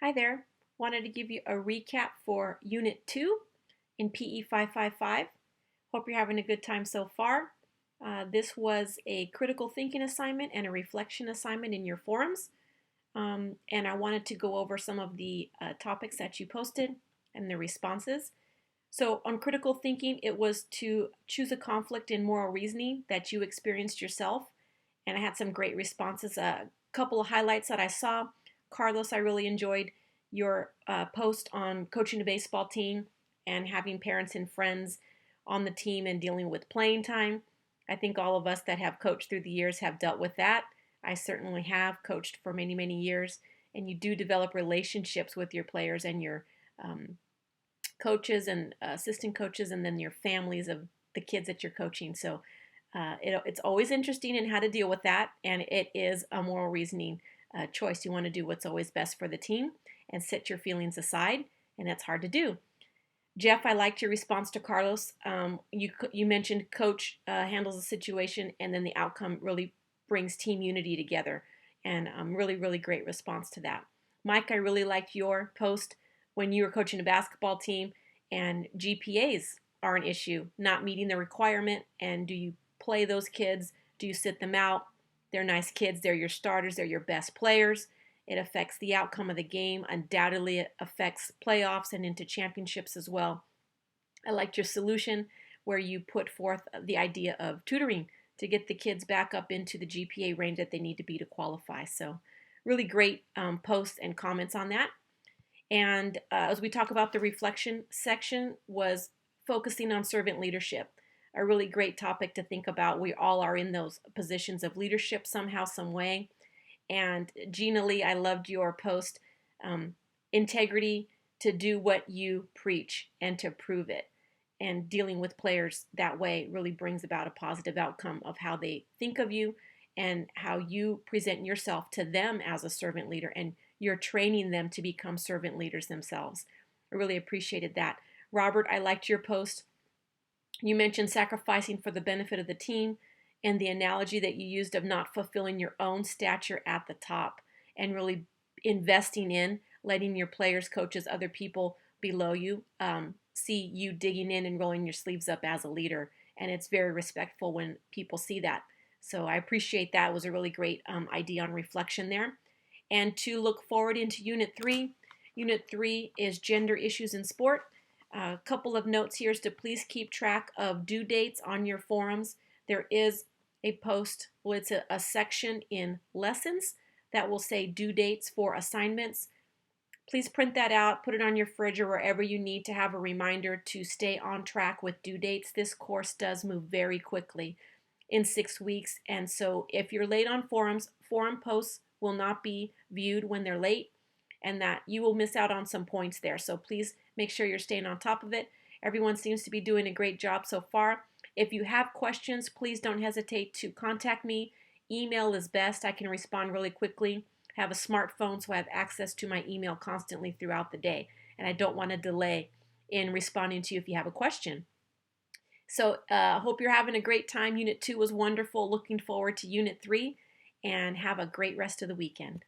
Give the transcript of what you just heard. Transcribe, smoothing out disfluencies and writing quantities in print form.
Hi there. Wanted to give you a recap for Unit 2 in PE 555. Hope you're having a good time so far. This was a critical thinking assignment and a reflection assignment in your forums. And I wanted to go over some of the topics that you posted and the responses. So on critical thinking, it was to choose a conflict in moral reasoning that you experienced yourself. And I had some great responses. A couple of highlights that I saw. Carlos, I really enjoyed your post on coaching a baseball team and having parents and friends on the team and dealing with playing time. I think all of us that have coached through the years have dealt with that. I certainly have coached for many, many years, and you do develop relationships with your players and your coaches and assistant coaches, and then your families of the kids that you're coaching. So it's always interesting in how to deal with that, and it is a moral reasoning choice. You want to do what's always best for the team and set your feelings aside, and that's hard to do. Jeff, I liked your response to Carlos. You mentioned coach handles the situation, and then the outcome really brings team unity together, and really, really great response to that. Mike, I really liked your post when you were coaching a basketball team, and GPAs are an issue, not meeting the requirement, and do you play those kids? Do you sit them out? They're nice kids. They're your starters. They're your best players. It affects the outcome of the game. Undoubtedly, it affects playoffs and into championships as well. I liked your solution where you put forth the idea of tutoring to get the kids back up into the GPA range that they need to be to qualify. So, really great posts and comments on that. And as we talk about the reflection section, was focusing on servant leadership. A really great topic to think about. We all are in those positions of leadership somehow, some way. And Gina Lee, I loved your post. Integrity to do what you preach and to prove it. And dealing with players that way really brings about a positive outcome of how they think of you and how you present yourself to them as a servant leader, and you're training them to become servant leaders themselves. I really appreciated that. Robert, I liked your post. You mentioned sacrificing for the benefit of the team and the analogy that you used of not fulfilling your own stature at the top and really investing in letting your players, coaches, other people below you see you digging in and rolling your sleeves up as a leader. And it's very respectful when people see that. So I appreciate that. It was a really great idea on reflection there. And to look forward into Unit 3. Unit 3 is gender issues in sport. A couple of notes here is to please keep track of due dates on your forums. There is a post, well, it's a section in lessons that will say due dates for assignments. Please print that out, put it on your fridge or wherever you need to have a reminder to stay on track with due dates. This course does move very quickly in 6 weeks, and so if you're late on forums, forum posts will not be viewed when they're late, and that you will miss out on some points there. So please make sure you're staying on top of it. Everyone seems to be doing a great job so far. If you have questions, please don't hesitate to contact me. Email is best. I can respond really quickly. I have a smartphone, so I have access to my email constantly throughout the day, and I don't want to delay in responding to you if you have a question. So hope you're having a great time. Unit 2 was wonderful. Looking forward to Unit 3, and have a great rest of the weekend.